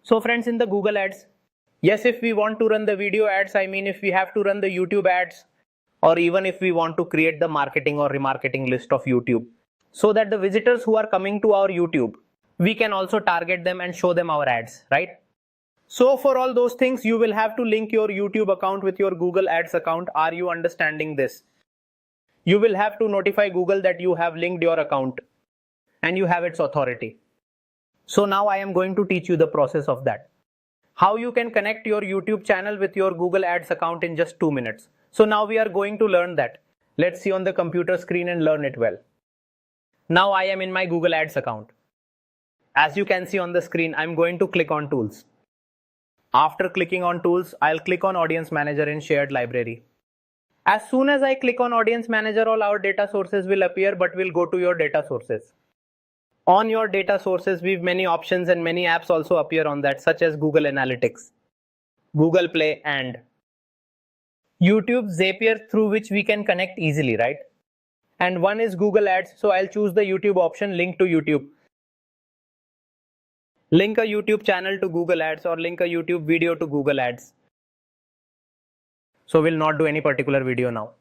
So friends, in the Google ads, yes, if we want to run the video ads, I mean if we have to run the YouTube ads, or even if we want to create the marketing or remarketing list of YouTube, so that the visitors who are coming to our YouTube, we can also target them and show them our ads, right? So for all those things, you will have to link your YouTube account with your Google Ads account. Are you understanding this? You will have to notify Google that you have linked your account and you have its authority. So now I am going to teach you the process of that. How you can connect your YouTube channel with your Google Ads account in just 2 minutes. So now we are going to learn that. Let's see on the computer screen and learn it well. Now I am in my Google Ads account. As you can see on the screen, I'm going to click on Tools. After clicking on Tools, I'll click on Audience Manager in Shared Library. As soon as I click on Audience Manager, all our data sources will appear, but we'll go to your data sources. On your data sources, we've many options and many apps also appear on that, such as Google Analytics, Google Play, and YouTube, Zapier, through which we can connect easily, right? And one is Google Ads, so I'll choose the YouTube option, link to YouTube. Link a YouTube channel to Google Ads or link a YouTube video to Google Ads. So we'll not do any particular video now.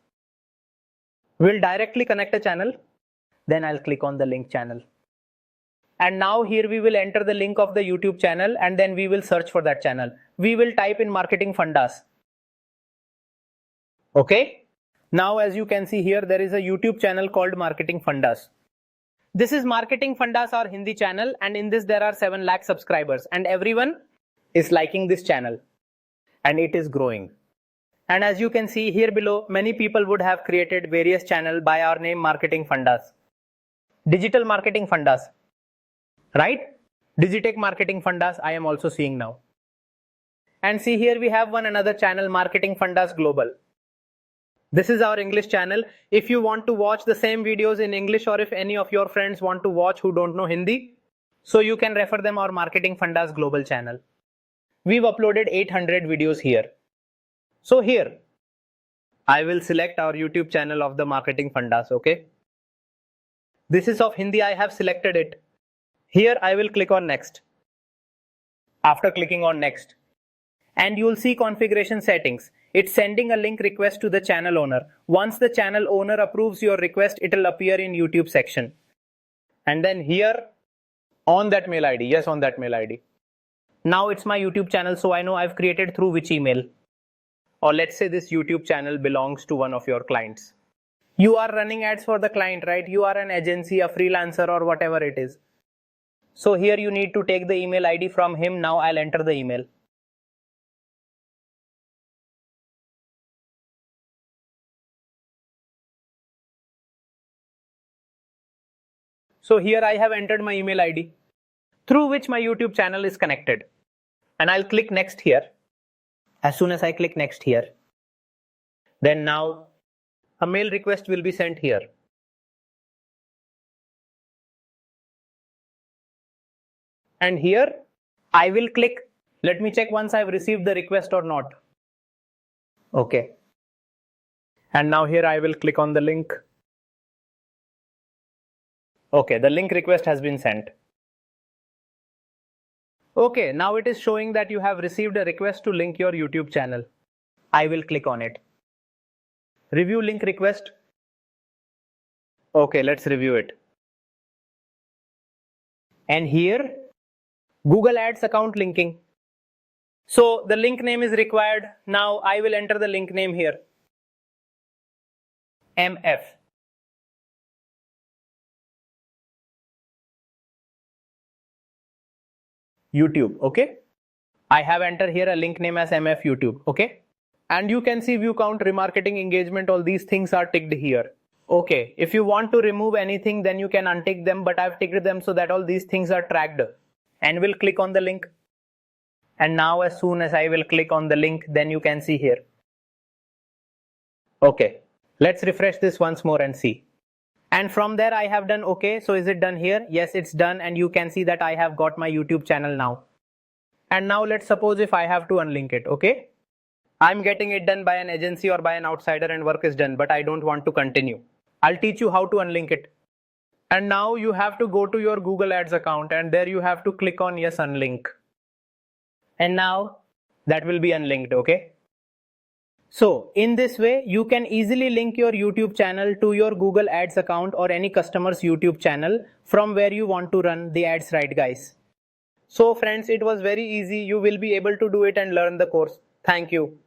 We'll directly connect a channel, then I'll click on the link channel. And now here we will enter the link of the YouTube channel and then we will search for that channel. We will type in Marketing Fundas. Okay. Now as you can see here, there is a YouTube channel called Marketing Fundas. This is Marketing Fundas, our Hindi channel, and in this there are 7 lakh subscribers and everyone is liking this channel and it is growing. And as you can see here below, many people would have created various channels by our name Marketing Fundas. Digital Marketing Fundas. Right? Digitech Marketing Fundas I am also seeing now. And see here we have one another channel, Marketing Fundas Global. This is our English channel. If you want to watch the same videos in English, or if any of your friends want to watch who don't know Hindi, so you can refer them our Marketing Fundas Global channel. We've uploaded 800 videos here. So here, I will select our YouTube channel of the Marketing Fundas, okay? This is of Hindi, I have selected it. Here I will click on Next. After clicking on Next, and you will see configuration settings. It's sending a link request to the channel owner. Once the channel owner approves your request, it will appear in YouTube section. And then here, on that mail ID, yes, on that mail ID. Now it's my YouTube channel, so I know I've created through which email. Or let's say this YouTube channel belongs to one of your clients. You are running ads for the client, right? You are an agency, a freelancer, or whatever it is. So here you need to take the email ID from him. Now I'll enter the email. So here I have entered my email ID through which my YouTube channel is connected. And I'll click Next here. As soon as I click Next here, then now a mail request will be sent here. And here I will click. Let me check once I've received the request or not. Okay. And now here I will click on the link. Okay, the link request has been sent. Okay, now it is showing that you have received a request to link your YouTube channel. I will click on it. Review link request. Okay, let's review it. And here, Google Ads account linking. So the link name is required. Now I will enter the link name here. MF. YouTube, okay? I have entered here a link name as MF YouTube, okay? And you can see view count, remarketing, engagement, all these things are ticked here. Okay, if you want to remove anything, then you can untick them, but I've ticked them so that all these things are tracked. And we'll click on the link. And now as soon as I will click on the link, then you can see here. Okay, let's refresh this once more and see. And from there I have done okay. So is it done here? Yes, it's done. And you can see that I have got my YouTube channel now. And now let's suppose if I have to unlink it, okay? I'm getting it done by an agency or by an outsider and work is done, but I don't want to continue. I'll teach you how to unlink it. And now you have to go to your Google Ads account and there you have to click on yes, unlink. and now that will be unlinked. Okay. So in this way, you can easily link your YouTube channel to your Google Ads account or any customer's YouTube channel from where you want to run the ads, right guys? So friends, it was very easy. You will be able to do it and learn the course. Thank you.